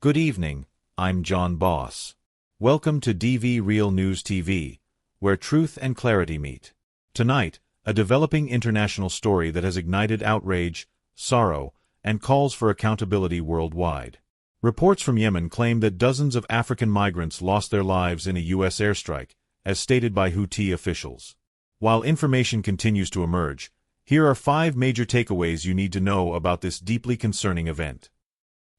Good evening, I'm John Boss. Welcome to DV Real News TV, where truth and clarity meet. Tonight, a developing international story that has ignited outrage, sorrow, and calls for accountability worldwide. Reports from Yemen claim that dozens of African migrants lost their lives in a U.S. airstrike, as stated by Houthi officials. While information continues to emerge, here are 5 major takeaways you need to know about this deeply concerning event.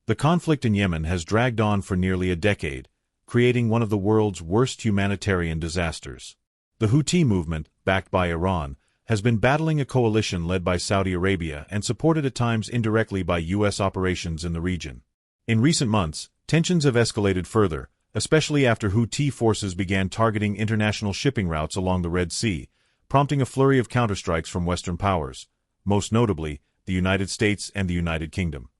The conflict in Yemen has dragged on for nearly a decade, creating one of the world's worst humanitarian disasters. The Houthi movement, backed by Iran, has been battling a coalition led by Saudi Arabia and supported at times indirectly by U.S. operations in the region. In recent months, tensions have escalated further, especially after Houthi forces began targeting international shipping routes along the Red Sea, prompting a flurry of counterstrikes from Western powers, most notably the United States and the United Kingdom.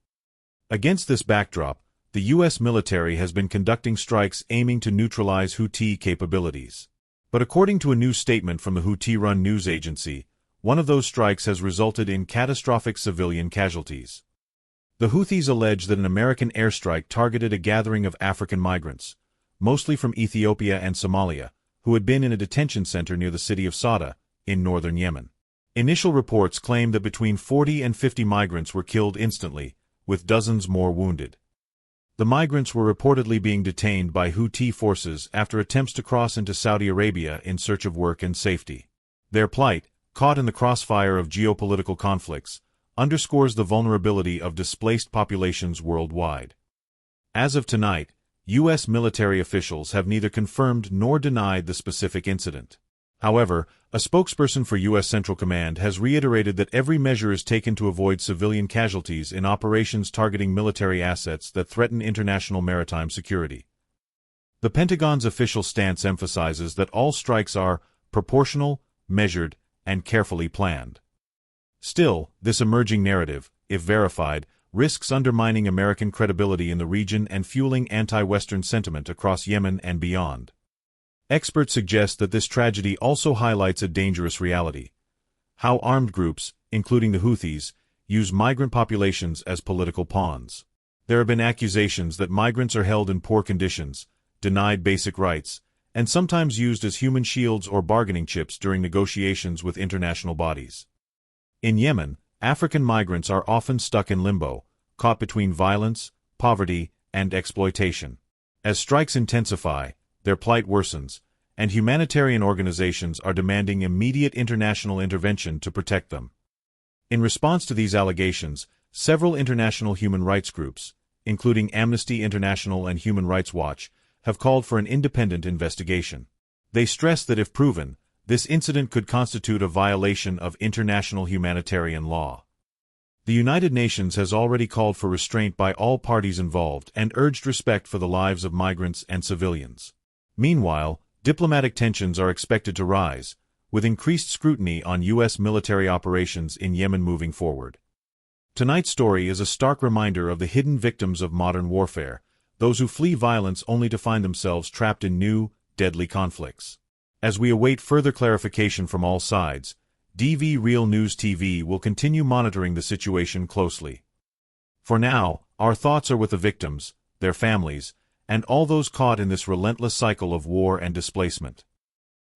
Against this backdrop, the U.S. military has been conducting strikes aiming to neutralize Houthi capabilities. But according to a new statement from the Houthi-run news agency, one of those strikes has resulted in catastrophic civilian casualties. The Houthis allege that an American airstrike targeted a gathering of African migrants, mostly from Ethiopia and Somalia, who had been in a detention center near the city of Sada, in northern Yemen. Initial reports claim that between 40 and 50 migrants were killed instantly, with dozens more wounded. The migrants were reportedly being detained by Houthi forces after attempts to cross into Saudi Arabia in search of work and safety. Their plight, caught in the crossfire of geopolitical conflicts, underscores the vulnerability of displaced populations worldwide. As of tonight, U.S. military officials have neither confirmed nor denied the specific incident. However, a spokesperson for U.S. Central Command has reiterated that every measure is taken to avoid civilian casualties in operations targeting military assets that threaten international maritime security. The Pentagon's official stance emphasizes that all strikes are proportional, measured, and carefully planned. Still, this emerging narrative, if verified, risks undermining American credibility in the region and fueling anti-Western sentiment across Yemen and beyond. Experts suggest that this tragedy also highlights a dangerous reality: how armed groups, including the Houthis, use migrant populations as political pawns. There have been accusations that migrants are held in poor conditions, denied basic rights, and sometimes used as human shields or bargaining chips during negotiations with international bodies. In Yemen, African migrants are often stuck in limbo, caught between violence, poverty, and exploitation. As strikes intensify, their plight worsens, and humanitarian organizations are demanding immediate international intervention to protect them. In response to these allegations, several international human rights groups, including Amnesty International and Human Rights Watch, have called for an independent investigation. They stress that if proven, this incident could constitute a violation of international humanitarian law. The United Nations has already called for restraint by all parties involved and urged respect for the lives of migrants and civilians. Meanwhile, diplomatic tensions are expected to rise, with increased scrutiny on U.S. military operations in Yemen moving forward. Tonight's story is a stark reminder of the hidden victims of modern warfare, those who flee violence only to find themselves trapped in new, deadly conflicts. As we await further clarification from all sides, DV Real News TV will continue monitoring the situation closely. For now, our thoughts are with the victims, their families, and all those caught in this relentless cycle of war and displacement.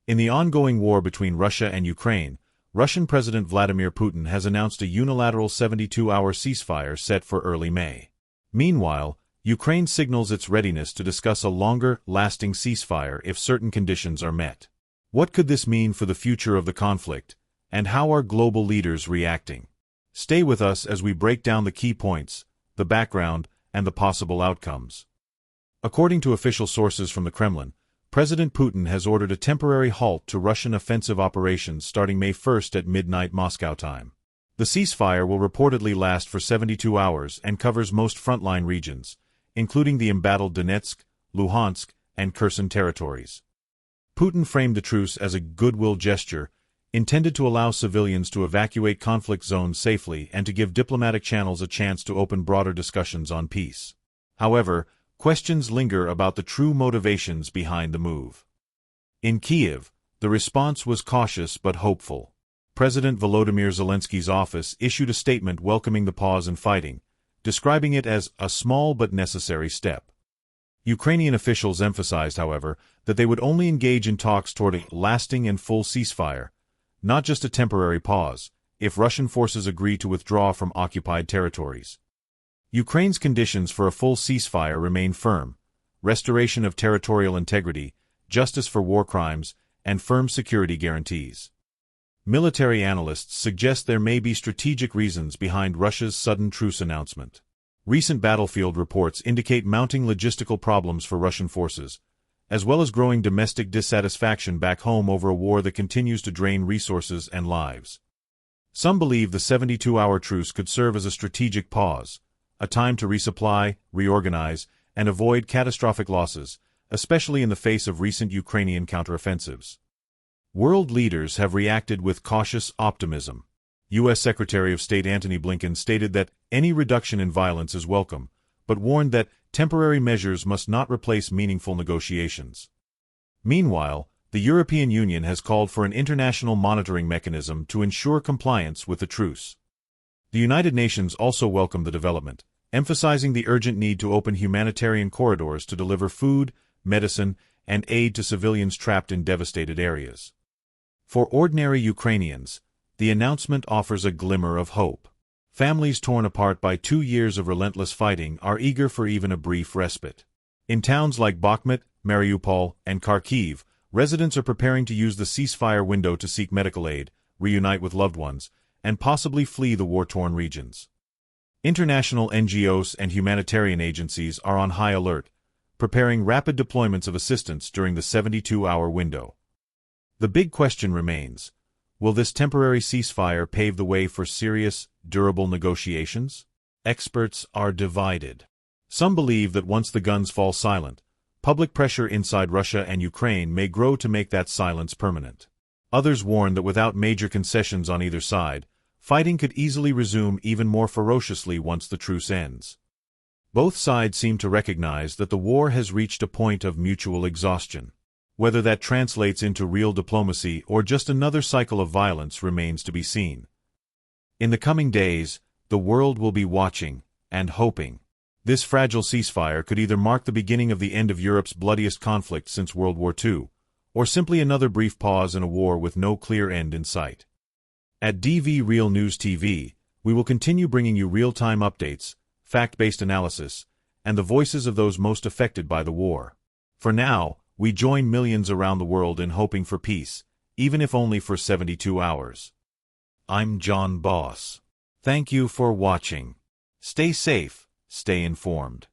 In the ongoing war between Russia and Ukraine, Russian President Vladimir Putin has announced a unilateral 72-hour ceasefire set for early May. Meanwhile, Ukraine signals its readiness to discuss a longer-lasting ceasefire if certain conditions are met. What could this mean for the future of the conflict, and how are global leaders reacting? Stay with us as we break down the key points, the background, and the possible outcomes. According to official sources from the Kremlin, President Putin has ordered a temporary halt to Russian offensive operations starting May 1st at midnight Moscow time. The ceasefire will reportedly last for 72 hours and covers most frontline regions, including the embattled Donetsk, Luhansk, and Kherson territories. Putin framed the truce as a goodwill gesture, intended to allow civilians to evacuate conflict zones safely and to give diplomatic channels a chance to open broader discussions on peace. However, questions linger about the true motivations behind the move. In Kyiv, the response was cautious but hopeful. President Volodymyr Zelensky's office issued a statement welcoming the pause in fighting, describing it as a small but necessary step. Ukrainian officials emphasized, however, that they would only engage in talks toward a lasting and full ceasefire, not just a temporary pause, if Russian forces agree to withdraw from occupied territories. Ukraine's conditions for a full ceasefire remain firm: restoration of territorial integrity, justice for war crimes, and firm security guarantees. Military analysts suggest there may be strategic reasons behind Russia's sudden truce announcement. Recent battlefield reports indicate mounting logistical problems for Russian forces, as well as growing domestic dissatisfaction back home over a war that continues to drain resources and lives. Some believe the 72-hour truce could serve as a strategic pause, a time to resupply, reorganize, and avoid catastrophic losses, especially in the face of recent Ukrainian counteroffensives. World leaders have reacted with cautious optimism. U.S. Secretary of State Antony Blinken stated that any reduction in violence is welcome, but warned that temporary measures must not replace meaningful negotiations. Meanwhile, the European Union has called for an international monitoring mechanism to ensure compliance with the truce. The United Nations also welcomed the development, emphasizing the urgent need to open humanitarian corridors to deliver food, medicine, and aid to civilians trapped in devastated areas. For ordinary Ukrainians, the announcement offers a glimmer of hope. Families torn apart by 2 years of relentless fighting are eager for even a brief respite. In towns like Bakhmut, Mariupol, and Kyiv, residents are preparing to use the ceasefire window to seek medical aid, reunite with loved ones, and possibly flee the war-torn regions. International NGOs and humanitarian agencies are on high alert, preparing rapid deployments of assistance during the 72-hour window. The big question remains: will this temporary ceasefire pave the way for serious, durable negotiations? Experts are divided. Some believe that once the guns fall silent, public pressure inside Russia and Ukraine may grow to make that silence permanent. Others warn that without major concessions on either side, fighting could easily resume even more ferociously once the truce ends. Both sides seem to recognize that the war has reached a point of mutual exhaustion. Whether that translates into real diplomacy or just another cycle of violence remains to be seen. In the coming days, the world will be watching and hoping. This fragile ceasefire could either mark the beginning of the end of Europe's bloodiest conflict since World War II, or simply another brief pause in a war with no clear end in sight. At DV Real News TV, we will continue bringing you real-time updates, fact-based analysis, and the voices of those most affected by the war. For now, we join millions around the world in hoping for peace, even if only for 72 hours. I'm John Boss. Thank you for watching. Stay safe, stay informed.